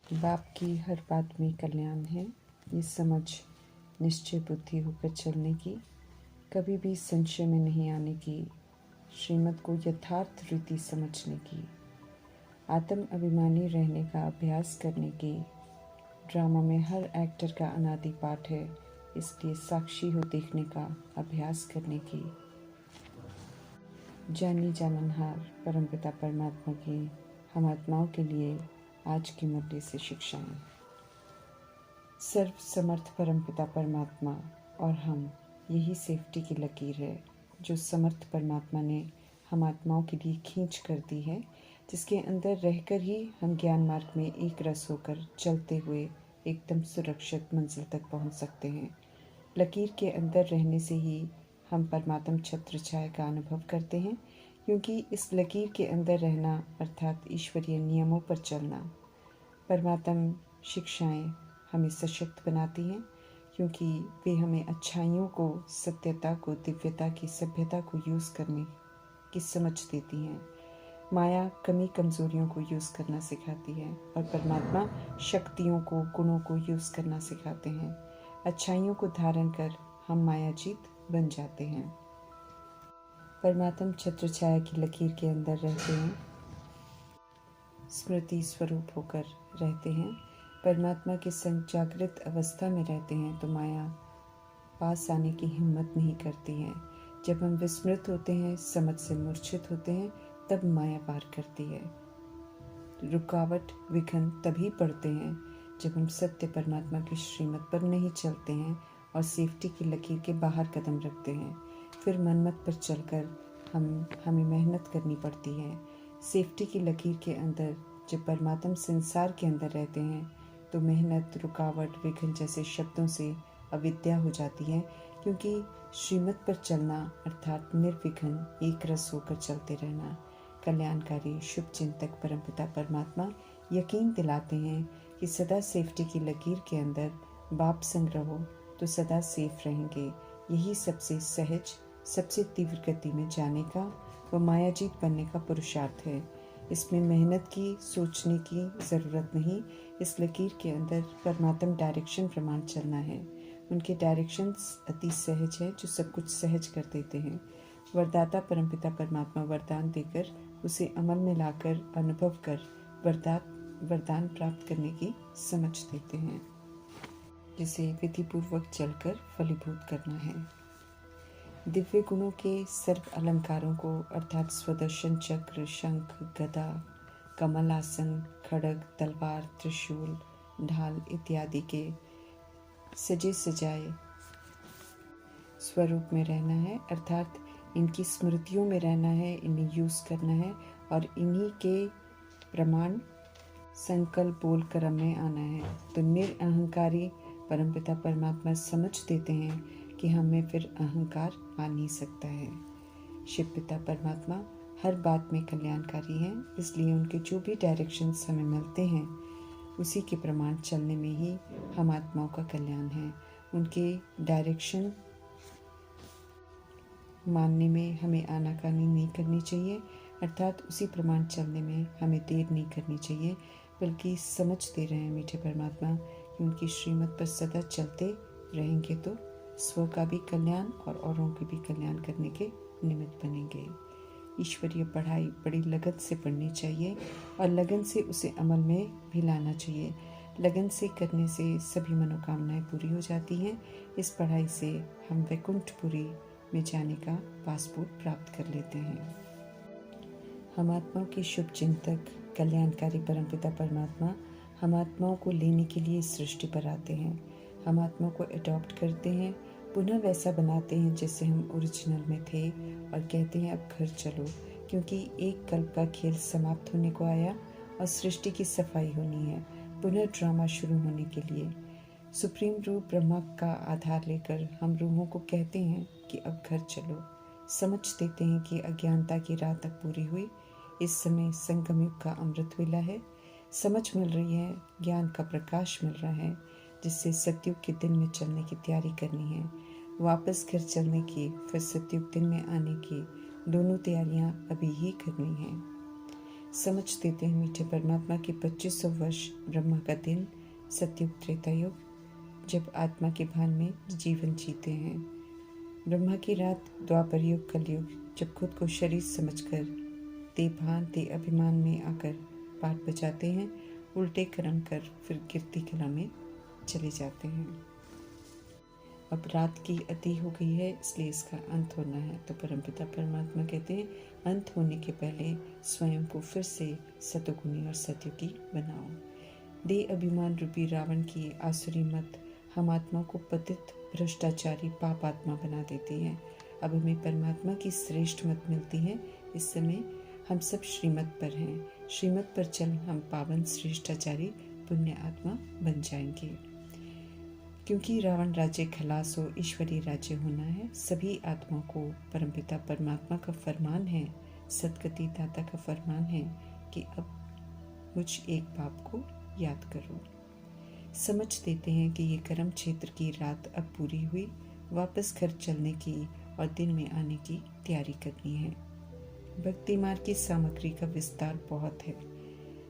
बाप की हर बात में कल्याण है। ये समझ निश्चय बुद्धि होकर चलने की, कभी भी संशय में नहीं आने की, श्रीमत को यथार्थ रीति समझने की, आत्म अभिमानी रहने का अभ्यास करने की। ड्रामा में हर एक्टर का अनादि पाठ है, इसलिए साक्षी हो देखने का अभ्यास करने की। जानी जाननहार परमपिता परमात्मा की हम आत्माओं के लिए आज की मुरली से शिक्षाएं। सर्व समर्थ परमपिता परमात्मा और हम, यही सेफ्टी की लकीर है जो समर्थ परमात्मा ने हम आत्माओं के लिए खींच कर दी है, जिसके अंदर रहकर ही हम ज्ञान मार्ग में एक रस होकर चलते हुए एकदम सुरक्षित मंजिल तक पहुंच सकते हैं। लकीर के अंदर रहने से ही हम परमात्म छत्र छाया का अनुभव करते हैं, क्योंकि इस लकीर के अंदर रहना अर्थात ईश्वरीय नियमों पर चलना। परमात्म शिक्षाएं हमें सशक्त बनाती हैं, क्योंकि वे हमें अच्छाइयों को, सत्यता को, दिव्यता की, सभ्यता को यूज़ करने की समझ देती हैं। माया कमी कमज़ोरियों को यूज़ करना सिखाती है और परमात्मा शक्तियों को, गुणों को यूज़ करना सिखाते हैं। अच्छाइयों को धारण कर हम मायाजीत बन जाते हैं। परमात्म छत्र छाया की लकीर के अंदर रहते हैं, स्मृति स्वरूप होकर रहते हैं, परमात्मा के संग जागृत अवस्था में रहते हैं, तो माया पास आने की हिम्मत नहीं करती है। जब हम विस्मृत होते हैं, समझ से मूर्छित होते हैं, तब माया पार करती है। रुकावट विघ्न तभी पड़ते हैं जब हम सत्य परमात्मा की श्रीमत पर नहीं चलते हैं और सेफ्टी की लकीर के बाहर कदम रखते हैं। फिर मनमत पर चलकर हमें मेहनत करनी पड़ती है। सेफ्टी की लकीर के अंदर जब परमात्मा संसार के अंदर रहते हैं, तो मेहनत, रुकावट, विघ्न जैसे शब्दों से अविद्या हो जाती है, क्योंकि श्रीमत पर चलना अर्थात निर्विघ्न एक रस होकर चलते रहना। कल्याणकारी शुभ चिंतक परमपिता परमात्मा यकीन दिलाते हैं कि सदा सेफ्टी की लकीर के अंदर बाप संग रहो तो सदा सेफ रहेंगे। यही सबसे सहज, सबसे तीव्र गति में जाने का व मायाजीत बनने का पुरुषार्थ है। इसमें मेहनत की, सोचने की ज़रूरत नहीं। इस लकीर के अंदर परमात्म डायरेक्शन प्रमाण चलना है। उनके डायरेक्शंस अति सहज है, जो सब कुछ सहज कर देते हैं। वरदाता परमपिता परमात्मा वरदान देकर उसे अमल में लाकर अनुभव कर वरदान प्राप्त करने की समझ देते हैं, जिसे विधिपूर्वक चलकर फलीभूत करना है। दिव्य गुणों के सर्व अलंकारों को अर्थात स्वदर्शन चक्र, शंख, गदा, कमलासन, खड़ग, तलवार, त्रिशूल, ढाल इत्यादि के सजे सजाए स्वरूप में रहना है, अर्थात इनकी स्मृतियों में रहना है, इन्हें यूज़ करना है और इन्हीं के प्रमाण संकल्प बोल कर्म में आना है। तो निरअहंकारी परमपिता परमात्मा समझ देते हैं कि हमें फिर अहंकार आ नहीं सकता है। शिव पिता परमात्मा हर बात में कल्याणकारी हैं, इसलिए उनके जो भी डायरेक्शंस हमें मिलते हैं, उसी के प्रमाण चलने में ही हम आत्माओं का कल्याण है। उनके डायरेक्शन मानने में हमें आनाकानी नहीं करनी चाहिए, अर्थात उसी प्रमाण चलने में हमें देर नहीं करनी चाहिए, बल्कि समझ दे रहे हैं मीठे परमात्मा कि उनकी श्रीमत पर सदा चलते रहेंगे तो स्व का भी कल्याण और औरों के भी कल्याण करने के निमित्त बनेंगे। ईश्वरीय पढ़ाई बड़ी लगन से पढ़नी चाहिए और लगन से उसे अमल में भी लाना चाहिए। लगन से करने से सभी मनोकामनाएं पूरी हो जाती हैं। इस पढ़ाई से हम वैकुंठपुरी में जाने का पासपोर्ट प्राप्त कर लेते हैं। हम आत्माओं के शुभ चिंतक कल्याणकारी परमपिता परमात्मा हम आत्माओं को लेने के लिए इस सृष्टि पर आते हैं। हम आत्माओं को अडॉप्ट करते हैं, पुनः वैसा बनाते हैं जैसे हम ओरिजिनल में थे और कहते हैं अब घर चलो, क्योंकि एक कल्प का खेल समाप्त होने को आया और सृष्टि की सफाई होनी है, पुनः ड्रामा शुरू होने के लिए। सुप्रीम रूह ब्रह्मा का आधार लेकर हम रूहों को कहते हैं कि अब घर चलो। समझ देते हैं कि अज्ञानता की रात अब पूरी हुई, इस समय संगम युग का अमृत वेला है। समझ मिल रही है, ज्ञान का प्रकाश मिल रहा है, जिससे सतयुग के दिन में चलने की तैयारी करनी है। वापस घर चलने की, फिर सतयुग दिन में आने की, दोनों तैयारियां अभी ही करनी है। समझ देते हैं मीठे परमात्मा की 2500 वर्ष ब्रह्मा का दिन, सतयुग त्रेता युग, जब आत्मा के भान में जीवन जीते हैं। ब्रह्मा की रात द्वापर युग कलयुग, जब खुद को शरीर समझकर दे भान दे अभिमान में आकर पाठ बजाते हैं, उल्टे कर्म कर फिर कीर्ति कला में चले जाते हैं। अब रात की अति हो गई है, इसलिए इसका अंत होना है। तो परमपिता परमात्मा कहते हैं, अंत होने के पहले स्वयं को फिर से सतोगुणी और सतयुगी बनाओ। दे अभिमान रूपी रावण की आसुरी मत हम आत्मा को पतित भ्रष्टाचारी पाप आत्मा बना देती है। अब हमें परमात्मा की श्रेष्ठ मत मिलती है। इस समय हम सब श्रीमत पर हैं। श्रीमत पर चल हम पावन श्रेष्ठाचारी पुण्य आत्मा बन जाएंगे। क्योंकि रावण राज्य खलास हो, ईश्वरीय राज्य होना है। सभी आत्मा को परमपिता परमात्मा का फरमान है, सदगति दाता का फरमान है कि अब मुझ एक पाप को याद करो। समझ देते हैं कि ये कर्म क्षेत्र की रात अब पूरी हुई, वापस घर चलने की और दिन में आने की तैयारी करनी है। भक्ति मार्ग की सामग्री का विस्तार बहुत है,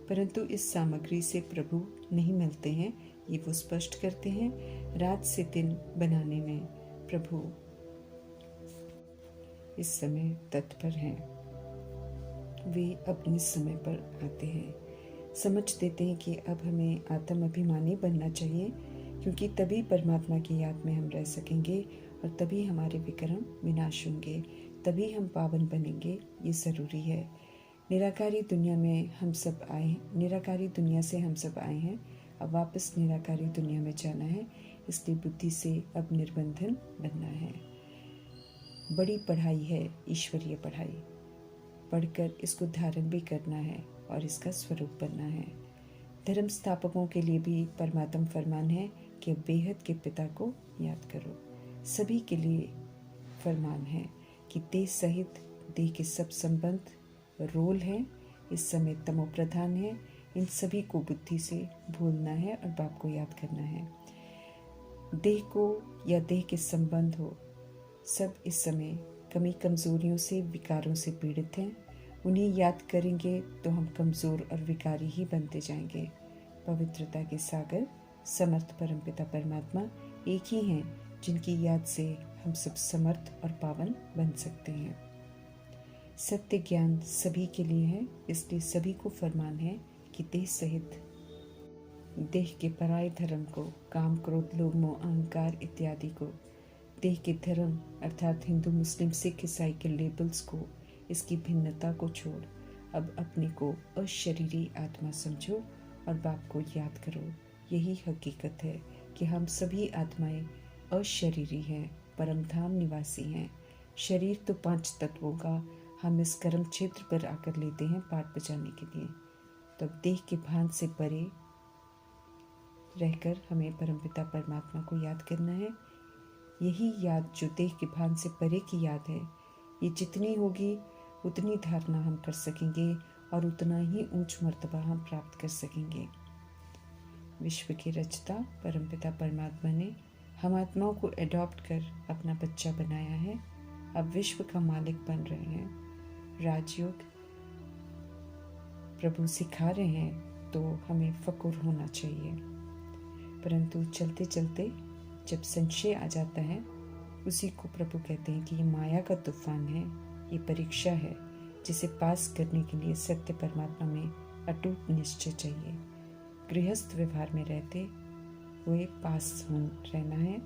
परंतु इस सामग्री से प्रभु नहीं मिलते हैं, ये वो स्पष्ट करते हैं। रात से दिन बनाने में प्रभु इस समय तत्पर हैं। वे अपने समय पर आते हैं। समझ देते हैं कि अब हमें आत्म अभिमानी बनना चाहिए, क्योंकि तभी परमात्मा की याद में हम रह सकेंगे और तभी हमारे विक्रम विनाश होंगे, तभी हम पावन बनेंगे। ये ज़रूरी है। निराकारी दुनिया में हम सब आए, निराकारी दुनिया से हम सब आए हैं, अब वापस निराकारी दुनिया में जाना है। इसलिए बुद्धि से अब निर्बंधन बनना है। बड़ी पढ़ाई है ईश्वरीय पढ़ाई, पढ़कर इसको धारण भी करना है और इसका स्वरूप बनना है। धर्म स्थापकों के लिए भी परमात्मा फरमान है कि बेहद के पिता को याद करो। सभी के लिए फरमान है कि देह सहित देह के सब संबंध रोल है, इस समय तमो प्रधान है। इन सभी को बुद्धि से भूलना है और बाप को याद करना है। देह को या देह के संबंध हो, सब इस समय कमी कमजोरियों से विकारों से पीड़ित हैं। उन्हें याद करेंगे तो हम कमजोर और विकारी ही बनते जाएंगे। पवित्रता के सागर समर्थ परमपिता परमात्मा एक ही हैं, जिनकी याद से हम सब समर्थ और पावन बन सकते हैं। सत्य ज्ञान सभी के लिए है, इसलिए सभी को फरमान है कि देह सहित देह के पराये धर्म को, काम क्रोध लोभ मोह अहंकार इत्यादि को, देह के धर्म अर्थात हिंदू मुस्लिम सिख ईसाई के लेबल्स को, इसकी भिन्नता को छोड़ अब अपने को अशरीरी आत्मा समझो और बाप को याद करो। यही हकीकत है कि हम सभी आत्माएं अशरीरी हैं, परम धाम निवासी हैं। शरीर तो 5 तत्वों का हम इस कर्म क्षेत्र पर आकर लेते हैं पाठ बजाने के लिए। तब देह के भान से परे रहकर हमें परमपिता परमात्मा को याद करना है। यही याद जो देह के भान से परे की याद है, ये जितनी होगी उतनी धारणा हम कर सकेंगे और उतना ही ऊंच मर्तबा हम प्राप्त कर सकेंगे। विश्व के रचता परमपिता परमात्मा ने हम आत्माओं को एडॉप्ट कर अपना बच्चा बनाया है। अब विश्व का मालिक बन रहे हैं। राजयोग प्रभु सिखा रहे हैं, तो हमें फक्र होना चाहिए। परंतु चलते चलते जब संशय आ जाता है, उसी को प्रभु कहते हैं कि ये माया का तूफान है, ये परीक्षा है, जिसे पास करने के लिए सत्य परमात्मा में अटूट निश्चय चाहिए। गृहस्थ व्यवहार में रहते हुए पास रहना है।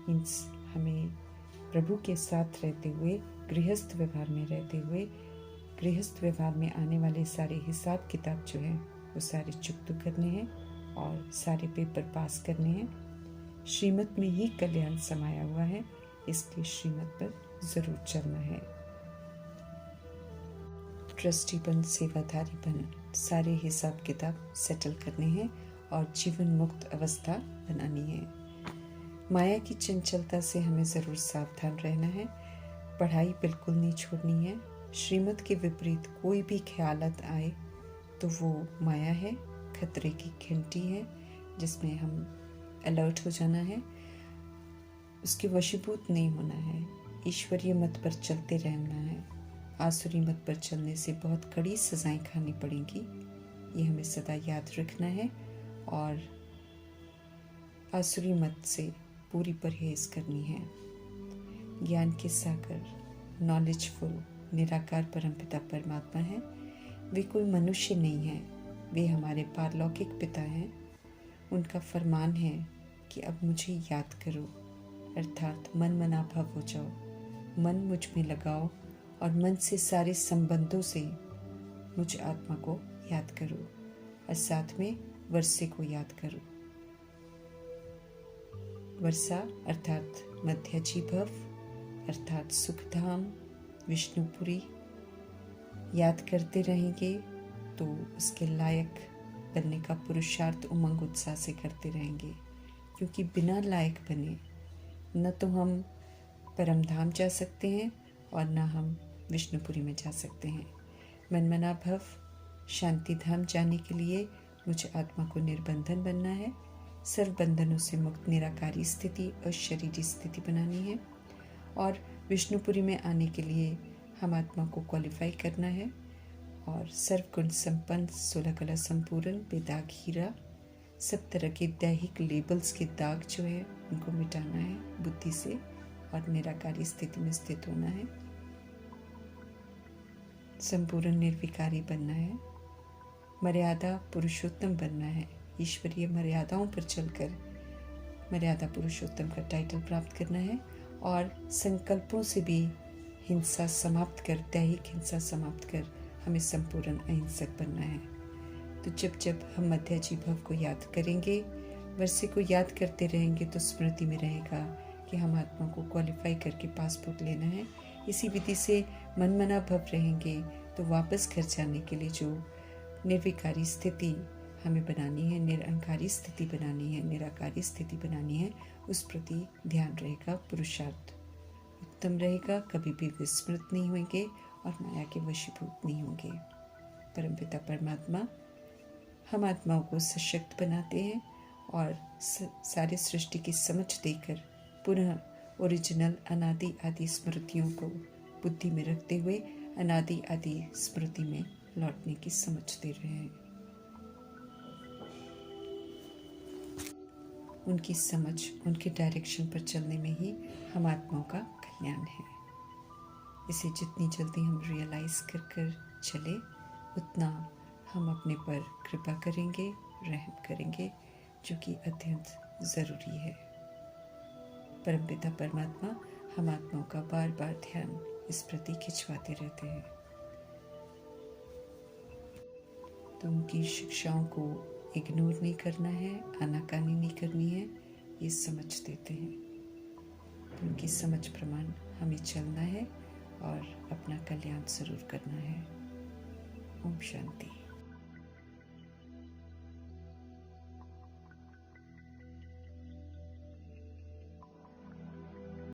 मीन्स हमें प्रभु के साथ रहते हुए, गृहस्थ व्यवहार में रहते हुए, गृहस्थ व्यवहार में आने वाले सारे हिसाब किताब जो है वो सारे चुकता करने हैं और सारे पेपर पास करने हैं। श्रीमत में ही कल्याण समाया हुआ है, इसलिए श्रीमत पर जरूर चलना है। ट्रस्टी बन, सेवाधारी बन, सारे हिसाब किताब सेटल करने हैं और जीवन मुक्त अवस्था बनानी है। माया की चंचलता से हमें जरूर सावधान रहना है। पढ़ाई बिल्कुल नहीं छोड़नी है। श्रीमत के विपरीत कोई भी ख्यालत आए तो वो माया है, खतरे की घंटी है, जिसमें हम अलर्ट हो जाना है, उसके वशीभूत नहीं होना है। ईश्वरीय मत पर चलते रहना है। आसुरी मत पर चलने से बहुत कड़ी सजाएं खानी पड़ेंगी, ये हमें सदा याद रखना है और आसुरी मत से पूरी परहेज करनी है। ज्ञान के सागर, नॉलेजफुल निराकार परमपिता परमात्मा है। वे कोई मनुष्य नहीं है, वे हमारे पारलौकिक पिता हैं। उनका फरमान है कि अब मुझे याद करो, अर्थात मन मनाभव हो जाओ, मन मुझ में लगाओ और मन से सारे संबंधों से मुझ आत्मा को याद करो और साथ में वर्षे को याद करो। वर्षा अर्थात मध्याजीभव अर्थात सुखधाम विष्णुपुरी याद करते रहेंगे तो उसके लायक बनने का पुरुषार्थ उमंग उत्साह से करते रहेंगे, क्योंकि बिना लायक बने न तो हम परमधाम जा सकते हैं और न हम विष्णुपुरी में जा सकते हैं। मनमना भव शांति धाम जाने के लिए मुझे आत्मा को निर्बंधन बनना है, सर्व बंधनों से मुक्त निराकारी स्थिति और शरीरी स्थिति बनानी है और विष्णुपुरी में आने के लिए हम आत्मा को क्वालिफाई करना है और सर्वगुण संपन्न 16 कला संपूर्ण बेदाग हीरा, सब तरह के दैहिक लेबल्स के दाग जो है उनको मिटाना है बुद्धि से और निराकारी स्थिति में स्थित होना है। संपूर्ण निर्विकारी बनना है, मर्यादा पुरुषोत्तम बनना है, ईश्वरीय मर्यादाओं पर चलकर मर्यादा पुरुषोत्तम का टाइटल प्राप्त करना है और संकल्पों से भी हिंसा समाप्त कर, दैहिक हिंसा समाप्त कर हमें संपूर्ण अहिंसक बनना है। तो जब जब हम मध्याजी भव को याद करेंगे, वर्षे को याद करते रहेंगे तो स्मृति में रहेगा कि हम आत्मा को क्वालिफाई करके पासपोर्ट लेना है। इसी विधि से मनमना भव रहेंगे तो वापस घर जाने के लिए जो निर्विकारी स्थिति हमें बनानी है, निरअहंकारी स्थिति बनानी है, निराकारी स्थिति बनानी है, उस प्रति ध्यान रहेगा, पुरुषार्थ उत्तम रहेगा, कभी भी विस्मृत नहीं होंगे और माया के वशीभूत नहीं होंगे। परमपिता परमात्मा हम आत्माओं को सशक्त बनाते हैं और सारी सृष्टि की समझ देकर पुनः ओरिजिनल अनादि आदि स्मृतियों को बुद्धि में रखते हुए अनादि आदि स्मृति में लौटने की समझ दे रहे हैं। उनकी समझ, उनके डायरेक्शन पर चलने में ही हम आत्माओं का कल्याण है। इसे जितनी जल्दी हम रियलाइज कर कर चले उतना हम अपने पर कृपा करेंगे, रहम करेंगे, जो कि अत्यंत ज़रूरी है। परमपिता परमात्मा हम आत्माओं का बार बार ध्यान इस प्रति खिंचवाते रहते हैं। तो उनकी शिक्षाओं को इग्नोर नहीं करना है, आनाकानी नहीं करनी है, ये समझ देते हैं। तो उनकी समझ प्रमाण हमें चलना है और अपना कल्याण जरूर करना है। ओम शांति।